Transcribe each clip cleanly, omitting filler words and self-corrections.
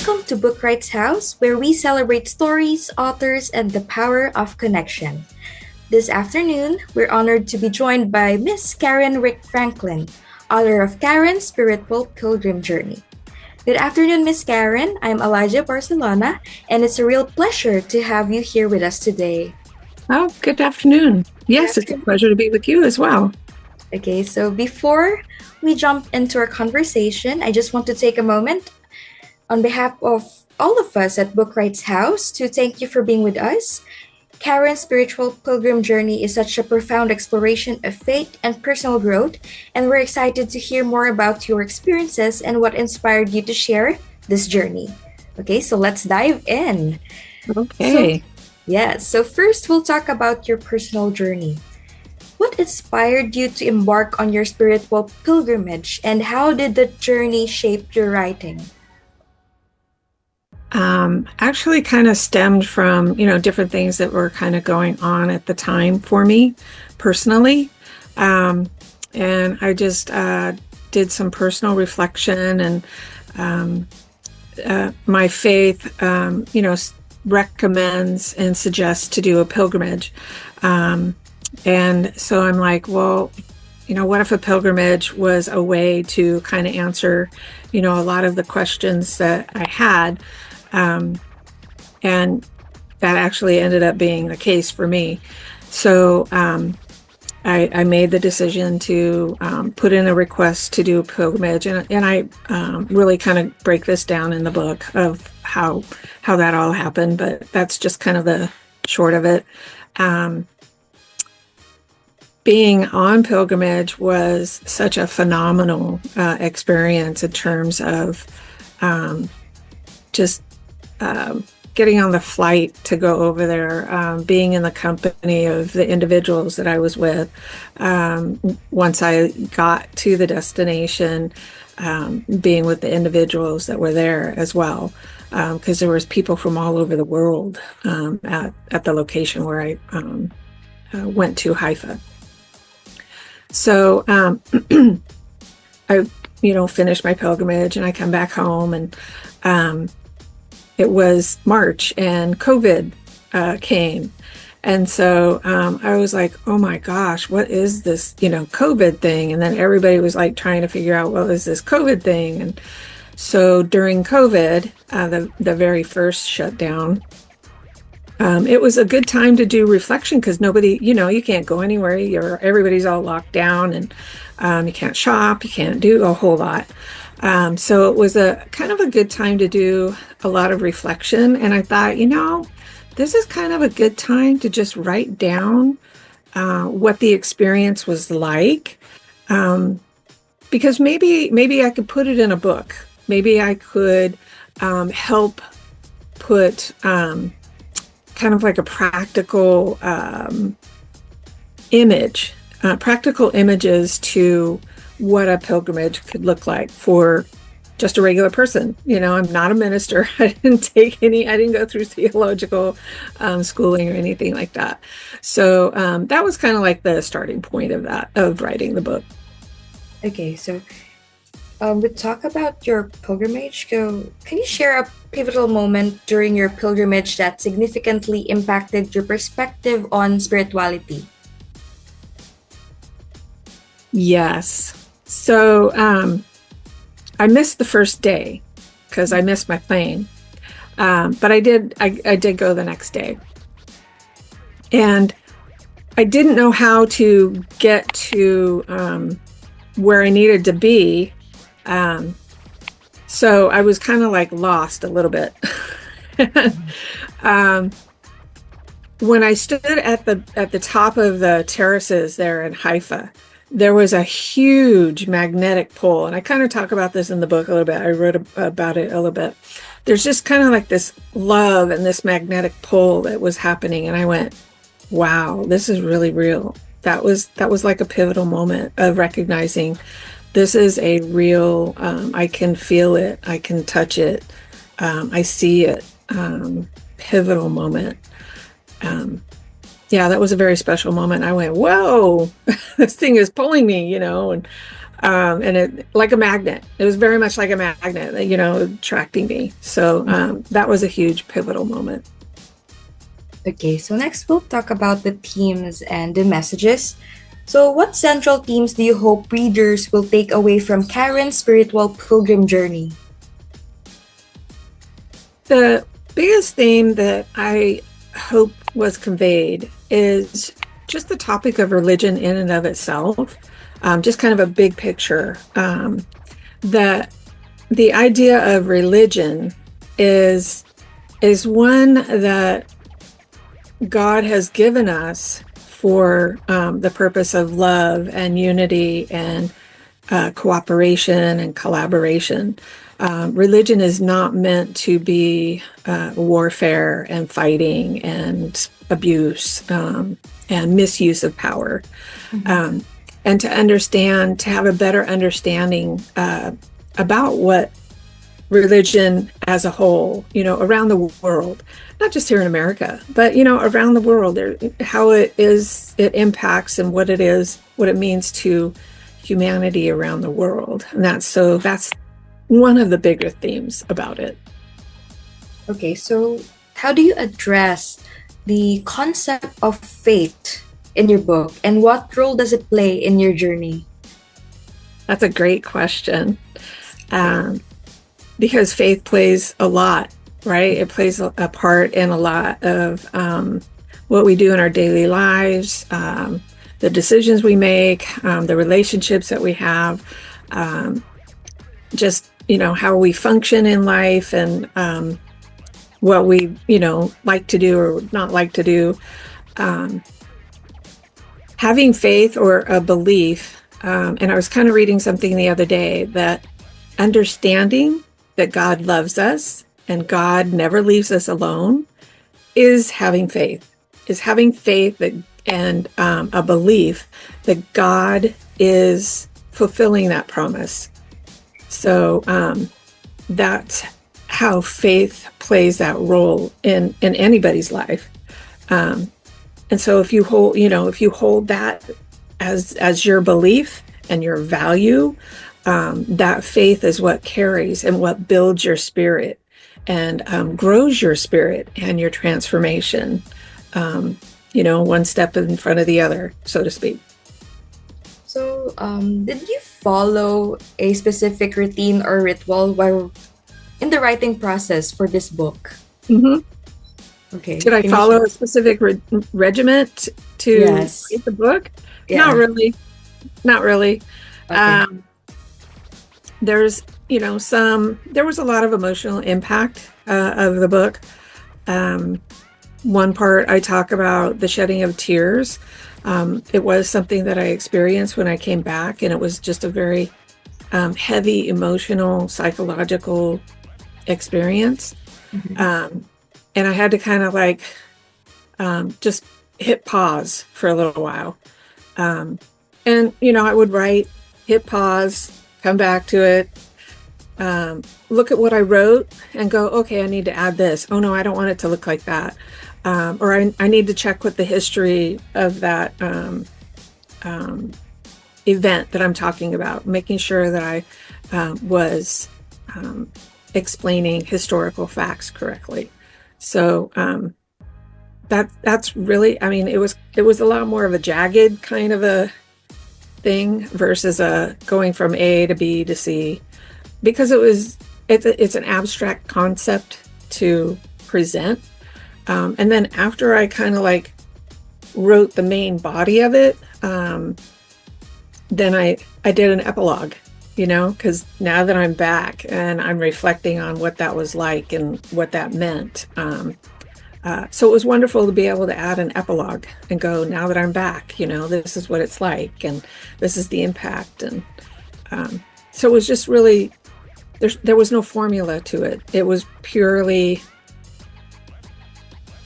Welcome to Bookwrights House, where we celebrate stories, authors, and the power of connection. This afternoon, we're honored to be joined by Miss Karen Rick Franklin, author of Karen's Spiritual Pilgrim Journey. Good afternoon, Miss Karen. I'm Elijah Barcelona, and it's a real pleasure to have you here with us today. Oh, good afternoon. Yes, it's a pleasure to be with you as well. Okay, so before we jump into our conversation, I just want to take a moment on behalf of all of us at Bookwrights House to thank you for being with us. Karen's Spiritual Pilgrim Journey is such a profound exploration of faith and personal growth, and we're excited to hear more about your experiences and what inspired you to share this journey. Okay, so let's dive in. Okay. So first we'll talk about your personal journey. What inspired you to embark on your spiritual pilgrimage, and how did the journey shape your writing? Actually kind of stemmed from, different things that were kind of going on at the time for me personally. And I just did some personal reflection, and my faith, recommends and suggests to do a pilgrimage. And so I'm like, well, what if a pilgrimage was a way to kind of answer, a lot of the questions that I had. And that actually ended up being the case for me. So I made the decision to put in a request to do a pilgrimage, and I really kind of break this down in the book of how that all happened, but that's just kind of the short of it. Being on pilgrimage was such a phenomenal experience in terms of just getting on the flight to go over there, being in the company of the individuals that I was with. Once I got to the destination, being with the individuals that were there as well, because there was people from all over the world at the location where I went to Haifa. So I, finished my pilgrimage, and I come back home, and it was March, and COVID came. And so I was like, oh my gosh, what is this, COVID thing? And then everybody was like trying to figure out, what is this COVID thing? And so during COVID, the very first shutdown, it was a good time to do reflection, because nobody, you can't go anywhere. Everybody's all locked down, and you can't shop, you can't do a whole lot. So it was a kind of a good time to do a lot of reflection. And I thought, this is kind of a good time to just write down what the experience was like. Because maybe I could put it in a book. Maybe I could help put kind of like a practical practical images to what a pilgrimage could look like for just a regular person. I'm not a minister. I didn't go through theological schooling or anything like that. So that was kind of like the starting point of writing the book. Okay, so we talk about your pilgrimage. Can you share a pivotal moment during your pilgrimage that significantly impacted your perspective on spirituality? Yes. So I missed the first day because I missed my plane. But I did go the next day. And I didn't know how to get to where I needed to be. So I was kind of like lost a little bit. When I stood at the top of the terraces there in Haifa, there was a huge magnetic pole. And I kind of talk about this in the book a little bit. I wrote about it a little bit. There's just kind of like this love and this magnetic pull that was happening. And I went, wow, this is really real. That was like a pivotal moment of recognizing this is a real, I can feel it, I can touch it, I see it, pivotal moment. Yeah, that was a very special moment. I went, whoa, this thing is pulling me, and And it like a magnet. It was very much like a magnet, attracting me. So that was a huge pivotal moment. Okay, so next we'll talk about the themes and the messages. So, what central themes do you hope readers will take away from Karen's spiritual pilgrim journey? The biggest theme that I hope was conveyed is just the topic of religion in and of itself, just kind of a big picture. That the idea of religion is one that God has given us for the purpose of love and unity and cooperation and collaboration. Religion is not meant to be warfare and fighting and abuse and misuse of power. And to have a better understanding about what religion as a whole, around the world, not just here in America, but, around the world, how it impacts and what it means to humanity around the world. And that's one of the bigger themes about it. Okay, so how do you address the concept of faith in your book, and what role does it play in your journey? That's a great question. Because faith plays a lot, right? It plays a part in a lot of what we do in our daily lives, the decisions we make, the relationships that we have, just, how we function in life and what we, like to do or not like to do. Having faith or a belief, and I was kind of reading something the other day that understanding that God loves us and God never leaves us alone is having faith that, and a belief that God is fulfilling that promise. So that's how faith plays that role in anybody's life. And so if you hold that as your belief and your value, that faith is what carries and what builds your spirit and grows your spirit and your transformation, one step in front of the other, so to speak. So, did you follow a specific routine or ritual while in the writing process for this book? Mm-hmm. Okay. Did I follow a specific regiment to write the book? Yeah. Not really. Okay. There's, there was a lot of emotional impact of the book. One part I talk about the shedding of tears. It was something that I experienced when I came back, and it was just a very heavy emotional, psychological experience. Mm-hmm. And I had to kind of just hit pause for a little while. And, I would write, hit pause, come back to it, look at what I wrote and go, okay, I need to add this. Oh no, I don't want it to look like that. Or I need to check with the history of that event that I'm talking about, making sure that I was explaining historical facts correctly. So that's really, it was a lot more of a jagged kind of a thing versus going from A to B to C, because it's an abstract concept to present. And then after I kind of wrote the main body of it, then I did an epilogue, because now that I'm back and I'm reflecting on what that was like and what that meant. So it was wonderful to be able to add an epilogue and go, now that I'm back, this is what it's like, and this is the impact. And so it was just really, there was no formula to it. It was purely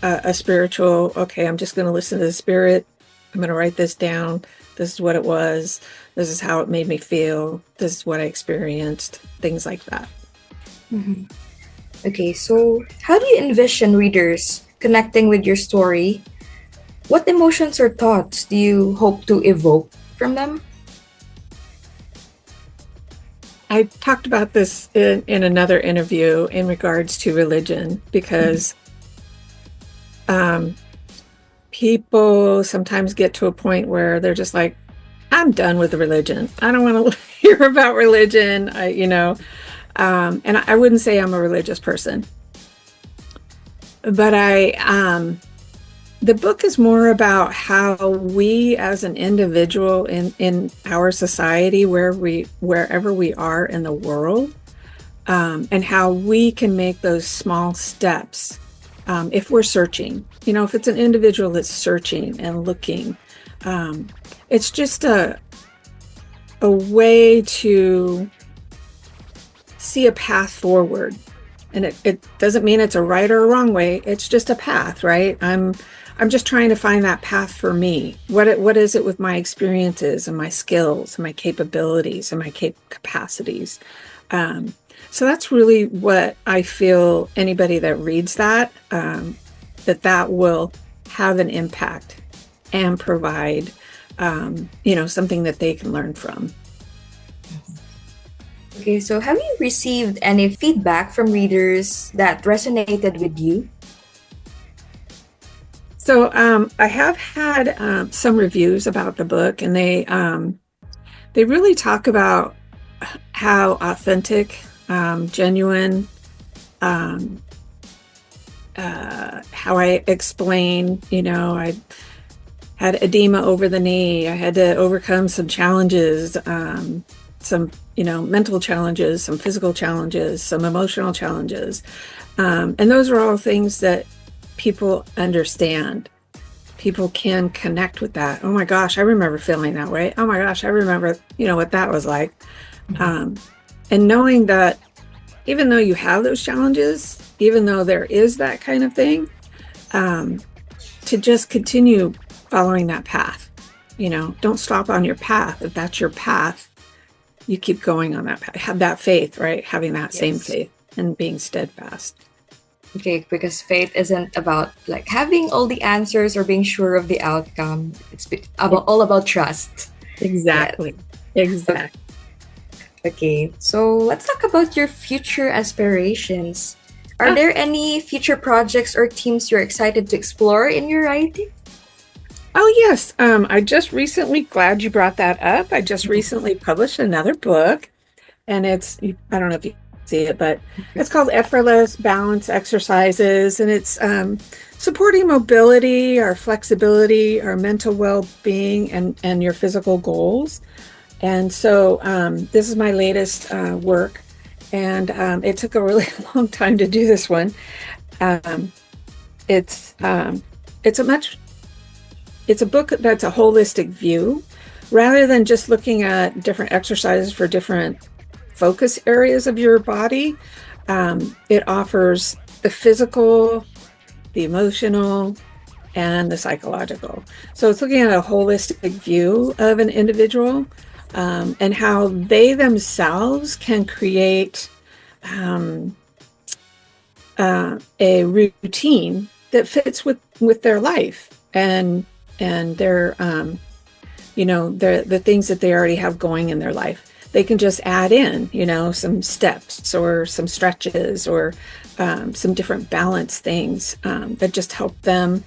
a spiritual, okay, I'm just going to listen to the spirit. I'm going to write this down. This is what it was. This is how it made me feel. This is what I experienced. Things like that. Mm-hmm. Okay, so how do you envision readers connecting with your story? What emotions or thoughts do you hope to evoke from them? I talked about this in another interview in regards to religion because um, people sometimes get to a point where they're just like, I'm done with the religion. I don't want to hear about religion. And I wouldn't say I'm a religious person, but the book is more about how we as an individual in our society, wherever we are in the world, and how we can make those small steps if we're searching. If it's an individual that's searching and looking, it's just a way to see a path forward. And it doesn't mean it's a right or a wrong way. It's just a path, right? I'm just trying to find that path for me. What is it with my experiences and my skills and my capabilities and my capacities? So that's really what I feel anybody that reads that will have an impact and provide, something that they can learn from. Okay, so have you received any feedback from readers that resonated with you? So I have had some reviews about the book, and they really talk about how authentic, genuine, how I explain, I had edema over the knee. I had to overcome some challenges, some, mental challenges, some physical challenges, some emotional challenges. And those are all things that people understand. People can connect with that. Oh my gosh, I remember feeling that way. Oh my gosh, I remember, what that was like. And knowing that even though you have those challenges, even though there is that kind of thing, to just continue following that path. Don't stop on your path. If that's your path, you keep going on that path. Have that faith, right? Having that same faith and being steadfast. Okay, because faith isn't about like having all the answers or being sure of the outcome. It's all about trust. Exactly. Yes. Exactly. Okay, so let's talk about your future aspirations. Are there any future projects or themes you're excited to explore in your writing? Oh, yes. I just recently, glad you brought that up. I just recently published another book, and I don't know if you see it, but it's called Effortless Balance Exercises, and it's supporting mobility, our flexibility, our mental well-being, and your physical goals. And so this is my latest work, and it took a really long time to do this one. It's a book that's a holistic view, rather than just looking at different exercises for different focus areas of your body. It offers the physical, the emotional, and the psychological. So it's looking at a holistic view of an individual, and how they themselves can create a routine that fits with their life and their the things that they already have going in their life. They can just add in some steps or some stretches or some different balance things that just help them,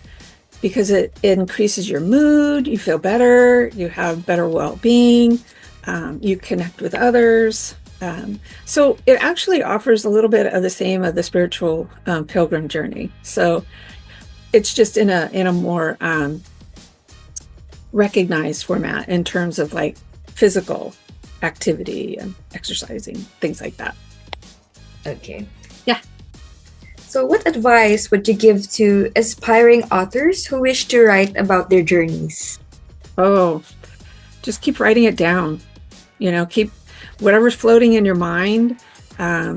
because it increases your mood, you feel better, you have better well-being, you connect with others. So it actually offers a little bit of the same of the Spiritual Pilgrim Journey. So it's just in a more recognized format in terms of like physical activity and exercising, things like that. Okay. Yeah. So what advice would you give to aspiring authors who wish to write about their journeys? Oh, just keep writing it down. Keep whatever's floating in your mind.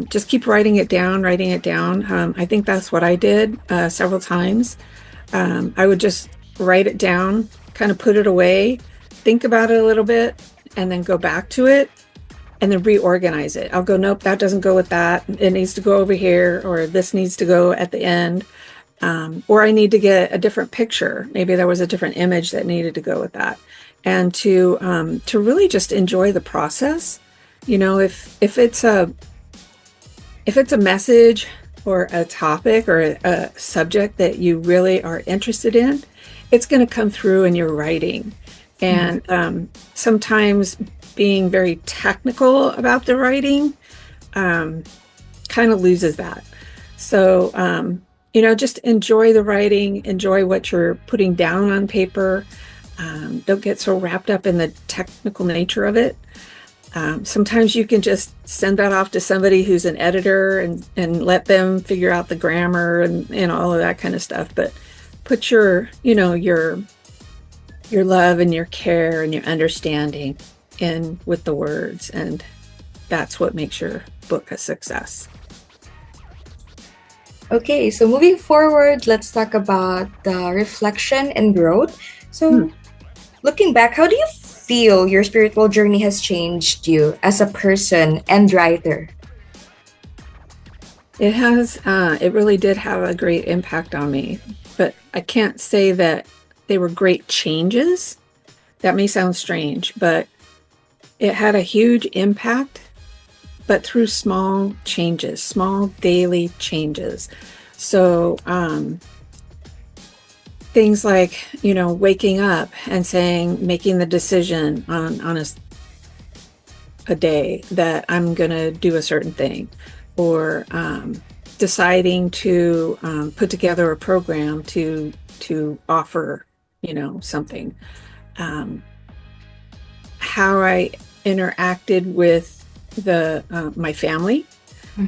Just keep writing it down. I think that's what I did several times. I would just write it down, kind of put it away, think about it a little bit, and then go back to it and then reorganize it. I'll go, nope, that doesn't go with that. It needs to go over here, or this needs to go at the end. Or I need to get a different picture. Maybe there was a different image that needed to go with that. And to really just enjoy the process If it's a message or a topic or a subject that you really are interested in, it's going to come through in your writing. And sometimes being very technical about the writing kind of loses that. So, just enjoy the writing, enjoy what you're putting down on paper. Don't get so wrapped up in the technical nature of it. Sometimes you can just send that off to somebody who's an editor and let them figure out the grammar and all of that kind of stuff. But put your love and your care and your understanding in with the words, and that's what makes your book a success. Okay, so moving forward, let's talk about the reflection and growth. So, looking back, how do you feel your spiritual journey has changed you as a person and writer? It has, it really did have a great impact on me, but I can't say that they were great changes. That may sound strange, but it had a huge impact, but through small changes, small daily changes. So, things like, waking up and making the decision on a day that I'm going to do a certain thing, or deciding to put together a program to offer, something. How I interacted with my family,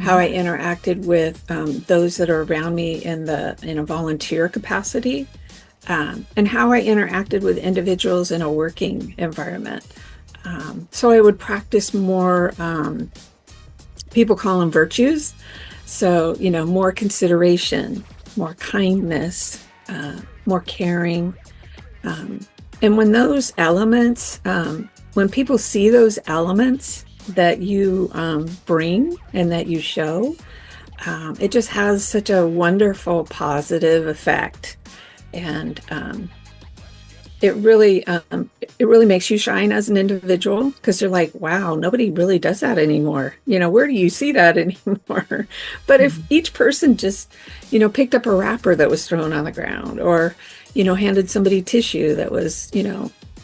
how I interacted with those that are around me in a volunteer capacity, and how I interacted with individuals in a working environment. So I would practice more, people call them virtues. So, more consideration, more kindness, more caring. And when those elements, when people see those elements that you bring and that you show, it just has such a wonderful positive effect. And it really makes you shine as an individual, because you're like, wow, nobody really does that anymore. Where do you see that anymore? But if each person just, picked up a wrapper that was thrown on the ground, or, handed somebody tissue that was,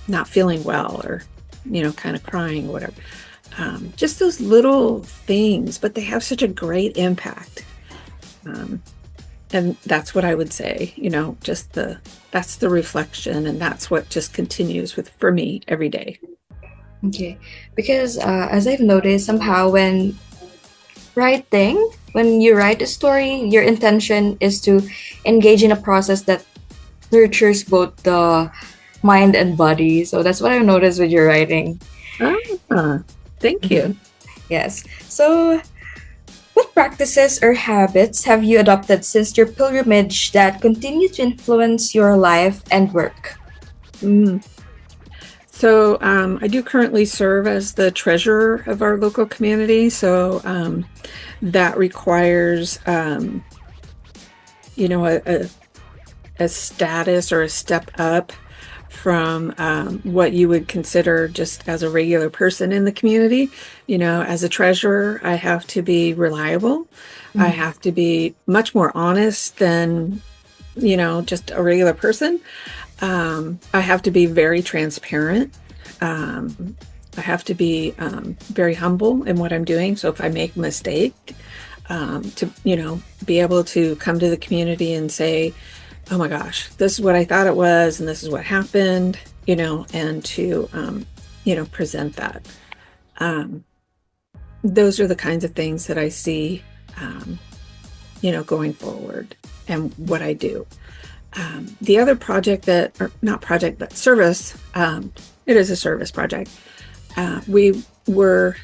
not feeling well, or, kind of crying or whatever. Just those little things, but they have such a great impact. And that's what I would say, that's the reflection, and that's what just continues for me every day. Okay, because as I've noticed, somehow when you write a story, your intention is to engage in a process that nurtures both the mind and body. So that's what I've noticed with your writing. Thank you. Yes. So, what practices or habits have you adopted since your pilgrimage that continue to influence your life and work? So I do currently serve as the treasurer of our local community. So that requires, a status or a step up from what you would consider just as a regular person in the community. As a treasurer, I have to be reliable. I have to be much more honest than, just a regular person. I have to be very transparent. I have to be very humble in what I'm doing. So if I make a mistake, to, be able to come to the community and say, oh my gosh, this is what I thought it was, and this is what happened, and to, present that. Those are the kinds of things that I see, going forward, and what I do. The other service, it is a service project. We were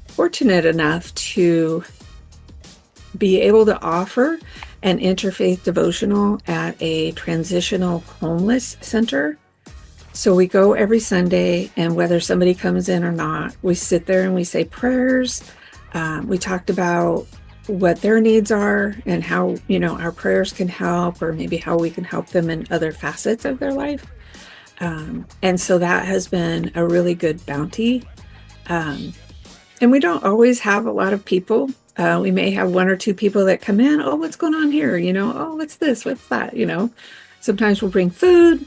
fortunate enough to be able to offer an interfaith devotional at a transitional homeless center. So we go every Sunday, and whether somebody comes in or not, we sit there and we say prayers. We talked about what their needs are and how, our prayers can help, or maybe how we can help them in other facets of their life. And so that has been a really good bounty And we don't always have a lot of people. We may have one or two people that come in. Oh, what's going on here? Oh, what's this? What's that? Sometimes we'll bring food.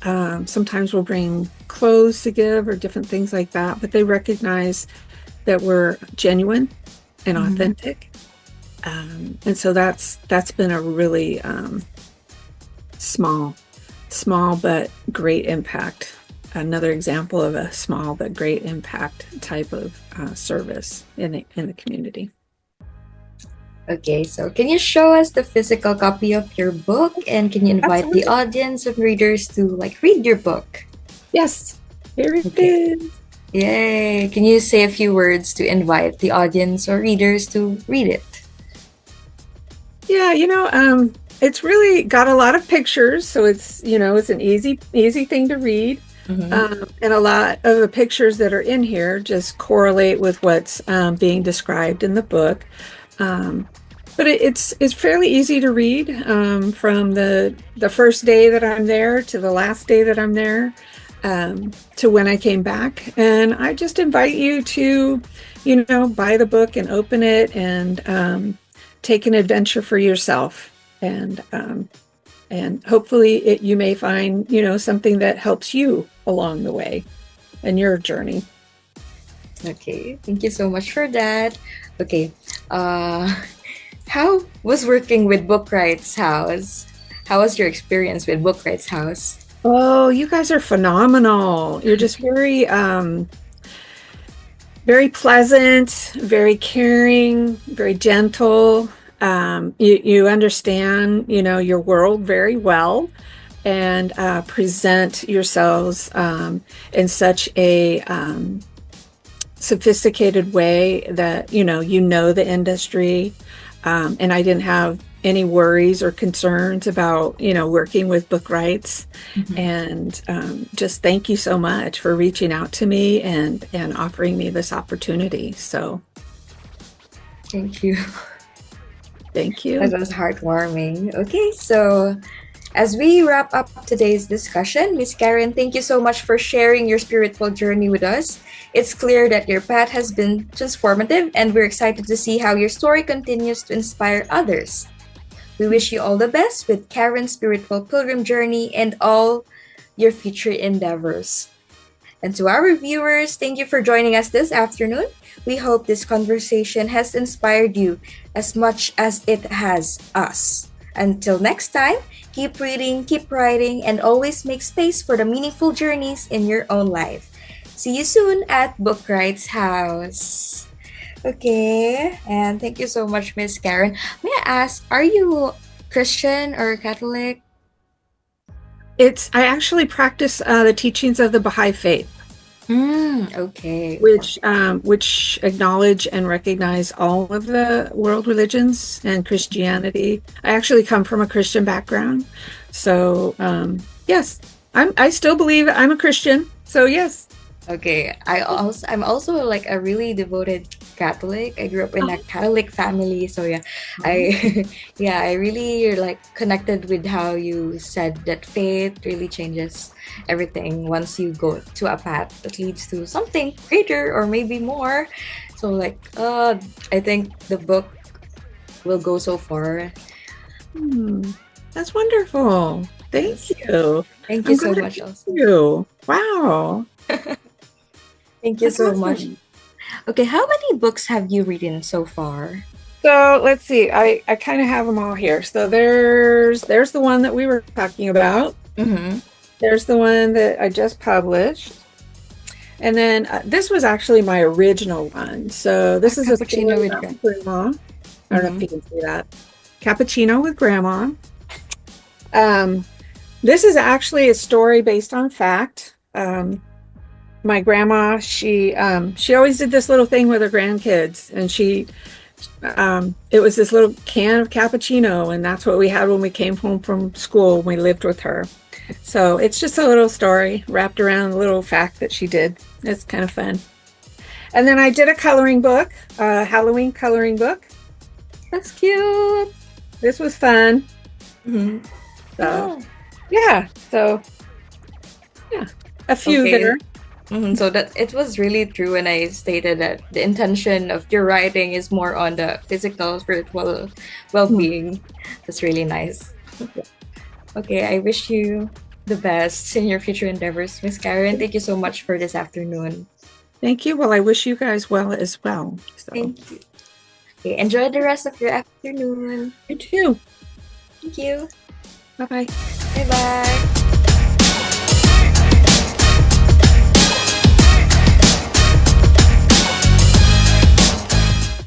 Sometimes we'll bring clothes to give or different things like that. But they recognize that we're genuine and authentic. And so that's been a really small but great impact. Another example of a small but great impact type of service in the community. Okay, so can you show us the physical copy of your book, and can you invite the audience of readers to read your book? Yes, here it is. Yay! Can you say a few words to invite the audience or readers to read it? Yeah, it's really got a lot of pictures, so it's an easy thing to read. And a lot of the pictures that are in here just correlate with what's being described in the book. But it's fairly easy to read from the first day that I'm there to the last day that I'm there, to when I came back. And I just invite you to, buy the book and open it and take an adventure for yourself. And hopefully you may find, something that helps you along the way in your journey. Okay, thank you so much for that. Okay, how was working with Bookwrights House? How was your experience with Bookwrights House? Oh, you guys are phenomenal. You're just very, very pleasant, very caring, very gentle. You understand, your world very well, and present yourselves in such a sophisticated way that you know the industry, and I didn't have any worries or concerns about working with Bookwrights. And just thank you so much for reaching out to me and offering me this opportunity. So thank you. Thank you. That was heartwarming. Okay, so as we wrap up today's discussion, Miss Karen, thank you so much for sharing your spiritual journey with us. It's clear that your path has been transformative, and we're excited to see how your story continues to inspire others. We wish you all the best with Karen's Spiritual Pilgrim Journey and all your future endeavors. And to our viewers, thank you for joining us this afternoon. We hope this conversation has inspired you as much as it has us. Until next time, keep reading, keep writing, and always make space for the meaningful journeys in your own life. See you soon at Bookwrights House. Okay, and thank you so much, Miss Karen. May I ask, are you Christian or Catholic? I actually practice the teachings of the Baha'i faith. Okay. Which acknowledge and recognize all of the world religions and Christianity. I actually come from a Christian background, so yes, I still believe I'm a Christian. So yes. Okay, I'm also like a really devoted Catholic. I grew up in a Catholic family, so yeah, I really connected with how you said that faith really changes everything once you go to a path that leads to something greater or maybe more. So I think the book will go so far. That's wonderful. Thank you. Thank you so much. Thank you. Wow. Thank you so much. Okay, how many books have you written so far? So let's see. I kind of have them all here. So there's the one that we were talking about. There's the one that I just published. And then this was actually my original one. So this is a Cappuccino with Grandma. I don't know if you can see that. Cappuccino with Grandma. This is actually a story based on fact. My grandma, she always did this little thing with her grandkids, and it was this little can of cappuccino, and that's what we had when we came home from school when we lived with her. So it's just a little story wrapped around a little fact that she did. It's kind of fun. And then I did a coloring book, a Halloween coloring book. That's cute. This was fun. So, yeah. So, yeah. A few there. So that it was really true when I stated that the intention of your writing is more on the physical, spiritual Mm. well-being. That's really nice. Okay, I wish you the best in your future endeavors, Miss Karen. Thank you so much for this afternoon. Thank you. Well, I wish you guys well as well. So, Thank you. Okay, enjoy the rest of your afternoon. you too. Thank you. Bye bye. Bye bye.